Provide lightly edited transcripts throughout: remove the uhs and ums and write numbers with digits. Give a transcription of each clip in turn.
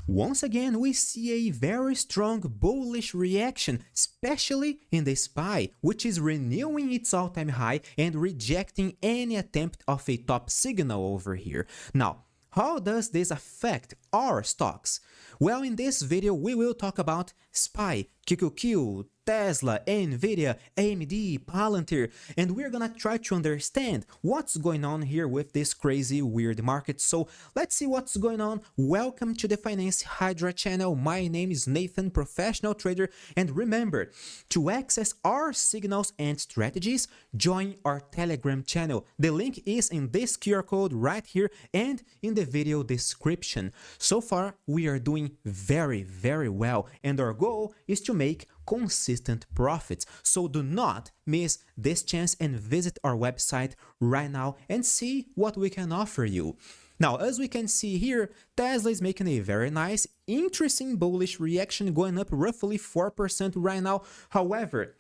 once again we see a very strong bullish reaction, especially in the SPY, which is renewing its all-time high and rejecting any attempt of a top signal over here. Now, how does this affect our stocks? Well, in this video we will talk about SPY, QQQ, Tesla, Nvidia, AMD, Palantir, and we're gonna try to understand what's going on here with this crazy weird market. So let's see what's going on. Welcome to the Finance Hydra channel. My name is Nathan, professional trader, and remember, to access our signals and strategies, join our Telegram channel. The link is in this QR code right here and in the video description. So far, we are doing very well, and our goal is to make consistent profits. So do not miss this chance and visit our website right now and see what we can offer you. Now, as we can see here, Tesla is making a very nice, interesting bullish reaction, going up roughly 4% right now. However,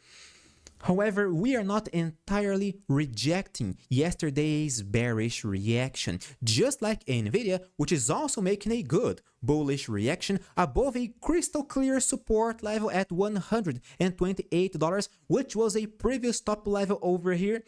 we are not entirely rejecting yesterday's bearish reaction, just like Nvidia, which is also making a good bullish reaction above a crystal clear support level at $128, which was a previous top level over here.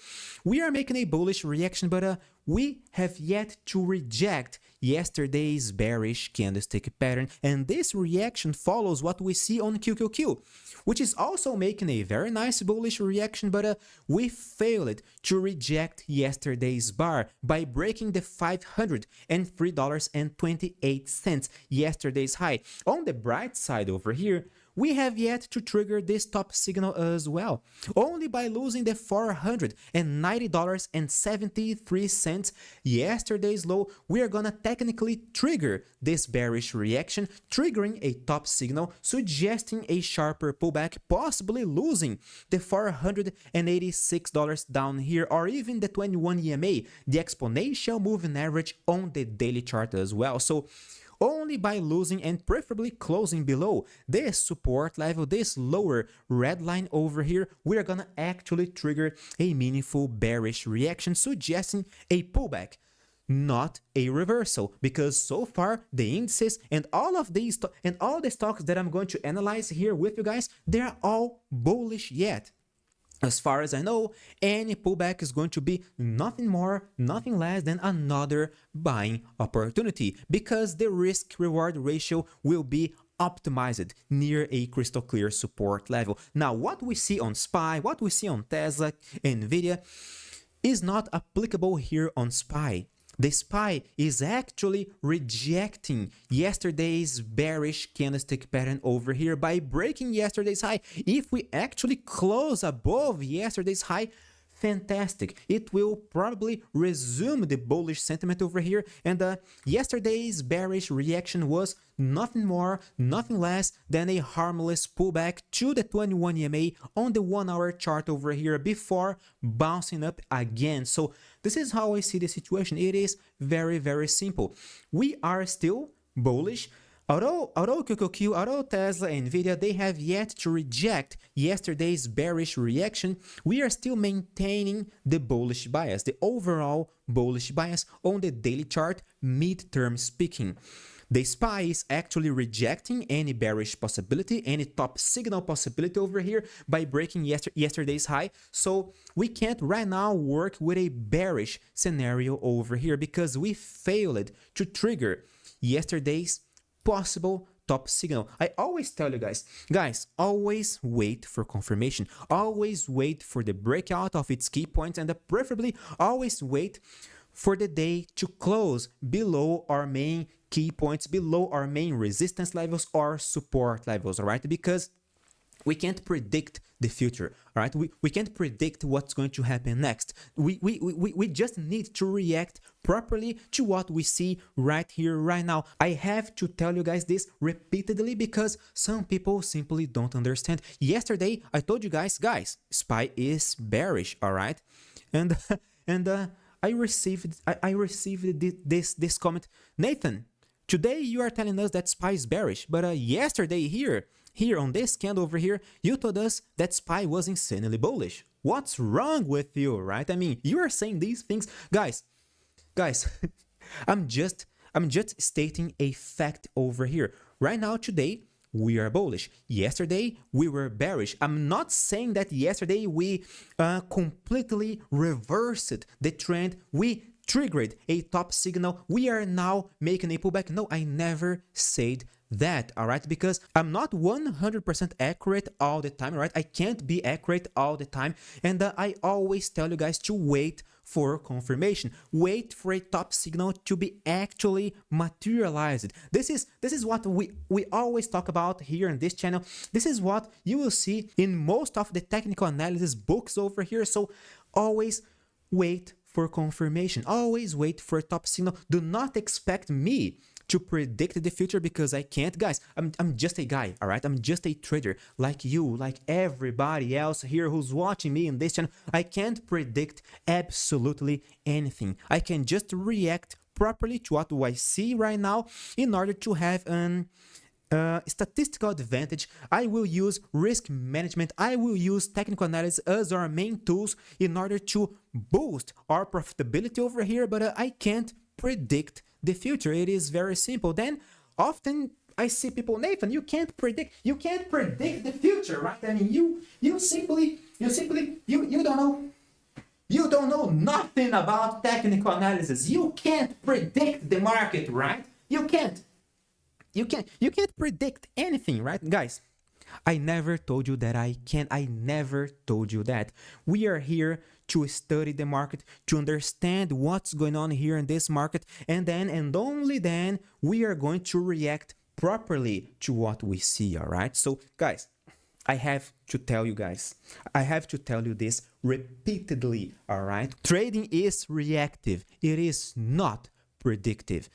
We are making a bullish reaction, but we have yet to reject yesterday's bearish candlestick pattern, and this reaction follows what we see on QQQ, which is also making a very nice bullish reaction, but we failed to reject yesterday's bar by breaking the $503.28 yesterday's high. On the bright side over here, we have yet to trigger this top signal as well. Only by losing the $490.73 yesterday's low, we are gonna technically trigger this bearish reaction, triggering a top signal, suggesting a sharper pullback, possibly losing the $486 down here, or even the 21 EMA, the exponential moving average on the daily chart as well. So only by losing and preferably closing below this support level, this lower red line over here, we are gonna actually trigger a meaningful bearish reaction, suggesting a pullback, not a reversal, because so far the indices and all of these and all the stocks that I'm going to analyze here with you guys, they're all bullish yet. As far as I know, any pullback is going to be nothing more, nothing less than another buying opportunity, because the risk-reward ratio will be optimized near a crystal clear support level. Now, what we see on SPY, what we see on Tesla, Nvidia, is not applicable here on SPY. The SPY is actually rejecting yesterday's bearish candlestick pattern over here by breaking yesterday's high. If we actually close above yesterday's high, fantastic. It will probably resume the bullish sentiment over here, and yesterday's bearish reaction was nothing more, nothing less than a harmless pullback to the 21 EMA on the 1-hour chart over here before bouncing up again. So this is how I see the situation. It is very simple. We are still bullish. Although QQQ, although Tesla, Nvidia, they have yet to reject yesterday's bearish reaction, we are still maintaining the bullish bias, the overall bullish bias on the daily chart, mid-term speaking. The SPY is actually rejecting any bearish possibility, any top signal possibility over here by breaking yesterday's high. So we can't right now work with a bearish scenario over here because we failed to trigger yesterday's possible top signal. I always tell you guys, always wait for confirmation, always wait for the breakout of its key points, and preferably always wait for the day to close below our main key points, below our main resistance levels or support levels, all right? Because we can't predict the future, all right? We can't predict what's going to happen next. We just need to react properly to what we see right here, right now. I have to tell you guys this repeatedly because some people simply don't understand. Yesterday, I told you guys, SPY is bearish, all right? And I received this comment, Nathan, today you are telling us that SPY is bearish, but yesterday here on this candle over here, you told us that SPY was insanely bullish. What's wrong with you, right? I mean, you are saying these things, guys. I'm just stating a fact over here. right now, today, we are bullish. Yesterday, we were bearish. I'm not saying that yesterday we completely reversed the trend. We triggered a top signal. We are now making a pullback. No, I never said that, all right? Because I'm not 100% accurate all the time, all right? I can't be accurate all the time. And I always tell you guys to wait for confirmation. Wait for a top signal to be actually materialized. This is what we always talk about here in this channel. This is what you will see in most of the technical analysis books over here. So always wait for confirmation. Always wait for a top signal. Do not expect me to predict the future because I can't, guys. I'm just a guy, all right? I'm just a trader like you, like everybody else here who's watching me in this channel. I can't predict absolutely anything. I can just react properly to what I see right now in order to have an statistical advantage. I will use risk management. I will use technical analysis as our main tools in order to boost our profitability over here, but I can't predict the future. It is very simple. Then often I see people, Nathan, you can't predict the future, right? I mean, you simply you don't know nothing about technical analysis. You can't predict the market, right? You can't predict anything, right, guys? I never told you that I can. I never told you that. We are here to study the market, to understand what's going on here in this market, and then and only then we are going to react properly to what we see, all right? So, guys, I have to tell you guys, I have to tell you this repeatedly, all right? Trading is reactive. It is not predictive.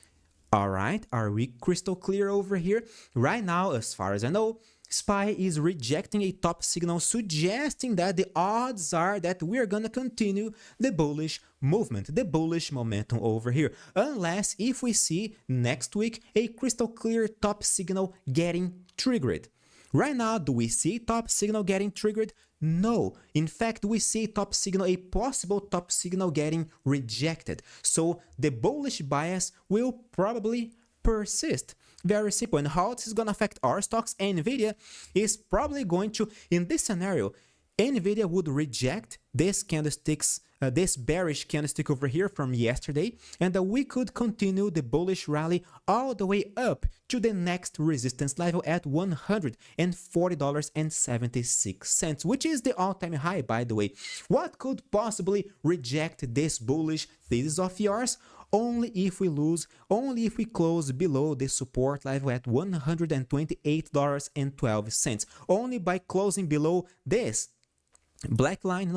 All right, are we crystal clear over here? Right now, as far as I know, SPY is rejecting a top signal, suggesting that the odds are that we're gonna continue the bullish movement, the bullish momentum over here, unless if we see next week a crystal clear top signal getting triggered. Right now, do we see top signal getting triggered? No. In fact, we see top signal, a possible top signal getting rejected. So the bullish bias will probably persist. Very simple. And how this is going to affect our stocks? Nvidia is probably going to, in this scenario, Nvidia would reject this candlesticks, this bearish candlestick over here from yesterday, and we could continue the bullish rally all the way up to the next resistance level at $140.76, which is the all-time high, by the way. What could possibly reject this bullish thesis of yours? Only if we lose, only if we close below the support level at $128.12. Only by closing below this black line,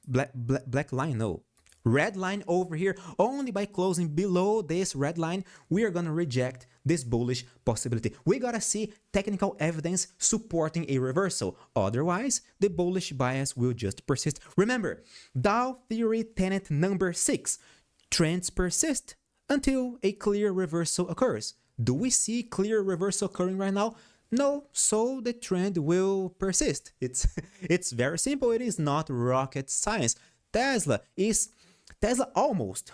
black line, no, red line over here. Only by closing below this red line, we are gonna reject this bullish possibility. We gotta see technical evidence supporting a reversal. Otherwise, the bullish bias will just persist. Remember, Dow theory tenet number 6. Trends persist until a clear reversal occurs. Do we see clear reversal occurring right now? No, so the trend will persist. It's very simple. It is not rocket science. Tesla almost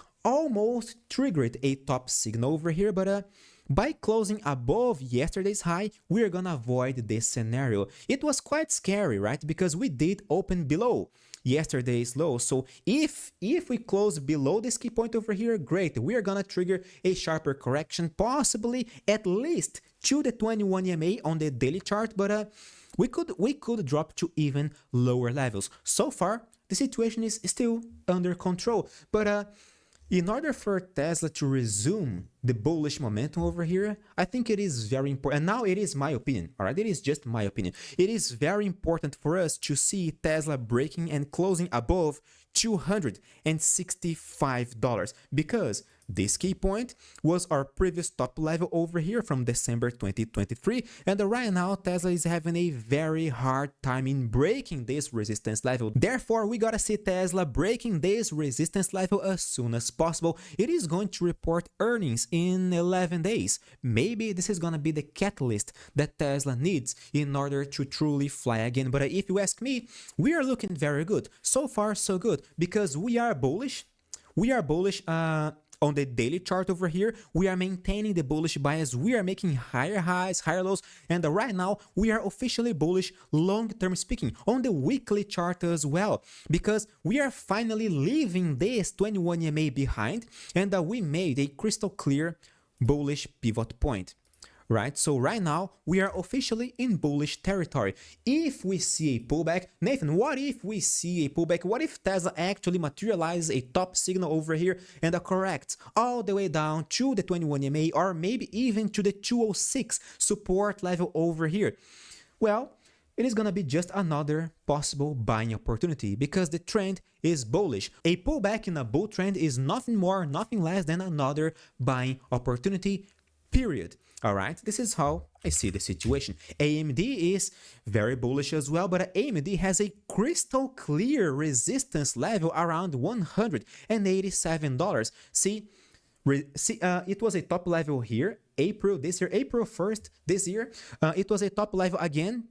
triggered a top signal over here, but by closing above yesterday's high, we're gonna avoid this scenario. It was quite scary, right? Because we did open below yesterday's low. So if we close below this key point over here, great. We are gonna trigger a sharper correction, possibly at least to the 21 EMA on the daily chart, but we could drop to even lower levels. So far, the situation is still under control, but in order for Tesla to resume the bullish momentum over here, I think it is very important. And now it is my opinion, all right? It is just my opinion. It is very important for us to see Tesla breaking and closing above $265 because this key point was our previous top level over here from December 2023, and right now Tesla is having a very hard time in breaking this resistance level. Therefore, we gotta see Tesla breaking this resistance level as soon as possible. It is going to report earnings in 11 days. Maybe this is gonna be the catalyst that Tesla needs in order to truly fly again. But if you ask me, we are looking very good. So far, so good, because we are bullish. We are bullish on the daily chart over here, we are maintaining the bullish bias. We are making higher highs, higher lows, and right now we are officially bullish long-term speaking on the weekly chart as well, because we are finally leaving this 21 EMA behind, and we made a crystal clear bullish pivot point. Right, so right now we are officially in bullish territory. If we see a pullback, Nathan, what if we see a pullback? What if Tesla actually materializes a top signal over here and corrects all the way down to the 21 EMA, or maybe even to the 206 support level over here? Well, it is gonna be just another possible buying opportunity, because the trend is bullish. A pullback in a bull trend is nothing more, nothing less than another buying opportunity, period. All right, this is how I see the situation. AMD is very bullish as well, but AMD has a crystal clear resistance level around $187. See, it was a top level here, April 1st this year. It was a top level again,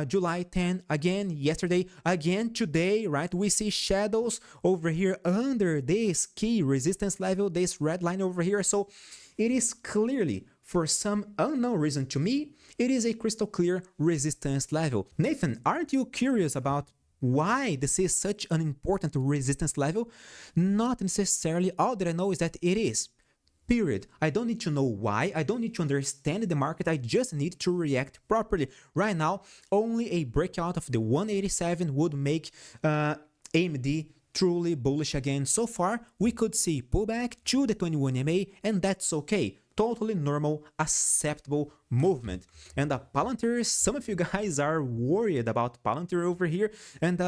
July 10, again yesterday, again today, right? We see shadows over here under this key resistance level, this red line over here. So it is clearly, for some unknown reason to me, it is a crystal clear resistance level. Nathan, aren't you curious about why this is such an important resistance level? Not necessarily. All that I know is that it is. Period. I don't need to know why. I don't need to understand the market. I just need to react properly. Right now, only a breakout of the 187 would make AMD truly bullish again. So far, we could see pullback to the 21 EMA, and that's okay. Totally normal, acceptable movement. And Palantir, some of you guys are worried about Palantir over here, and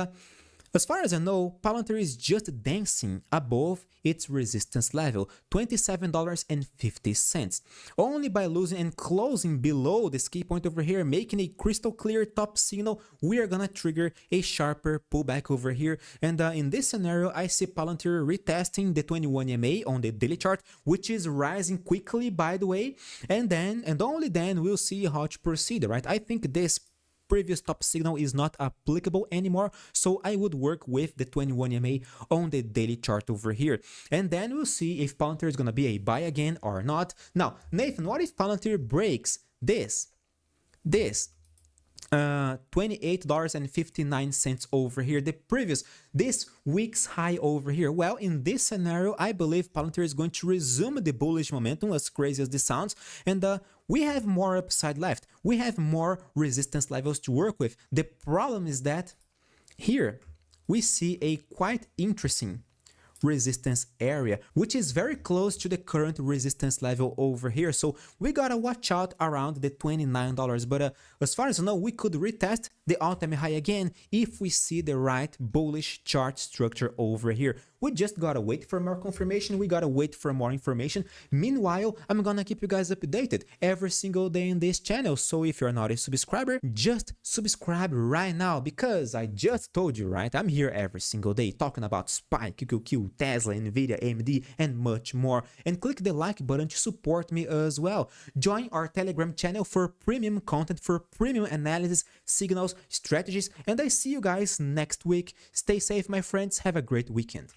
as far as I know, Palantir is just dancing above its resistance level, $27.50. Only by losing and closing below this key point over here, making a crystal clear top signal, we are gonna trigger a sharper pullback over here. And in this scenario, I see Palantir retesting the 21 EMA on the daily chart, which is rising quickly, by the way. And then, and only then, we'll see how to proceed, right? I think this previous top signal is not applicable anymore, so I would work with the 21 EMA on the daily chart over here, and then we'll see if Palantir is gonna be a buy again or not. Now, Nathan, what if Palantir breaks this $28.59 over here, the previous, this week's high over here? Well, in this scenario, I believe Palantir is going to resume the bullish momentum, as crazy as this sounds, and we have more upside left. We have more resistance levels to work with. The problem is that here we see a quite interesting resistance area, which is very close to the current resistance level over here. So we gotta watch out around the $29. But as far as I know, we could retest the all-time high again if we see the right bullish chart structure over here. We just gotta wait for more confirmation. We gotta wait for more information. Meanwhile, I'm gonna keep you guys updated every single day in this channel. So if you're not a subscriber, just subscribe right now, because I just told you, right? I'm here every single day talking about SPY, QQQ, Tesla, Nvidia, AMD, and much more. And click the like button to support me as well. Join our Telegram channel for premium content, for premium analysis, signals, strategies, and I see you guys next week. Stay safe, my friends. Have a great weekend.